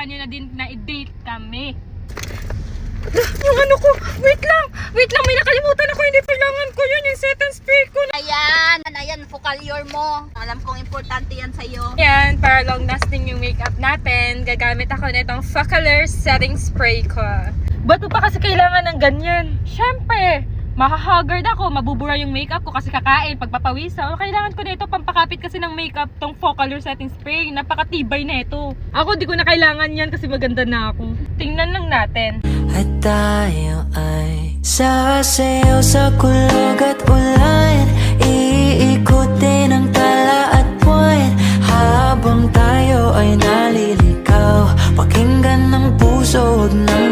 nyo na din na i-date kami. Yung ano ko, wait lang, may nakalimutan ako, hindi kailangan ko yun, yung set and spray ko. Ayan, focalior mo. Alam kong importante yan sa'yo. Yan, para long lasting yung makeup natin, gagamit ako na itong Focaliur setting spray ko. Ba't pa kasi kailangan ng ganyan? Syempre, mahahaggard ako, mabubura yung makeup ko kasi kakain, pagpapawisa. O kailangan ko na ito, pampakapit kasi ng makeup tong Focaliur setting spray. Napakatibay na ito. Ako, di ko na kailangan yan kasi maganda na ako. Tingnan lang natin. At tayo ay sasayaw sa kulog at ulan, iikutin ang tala at buwan, habang tayo ay naliligaw. Pakinggan ng puso, huwag nang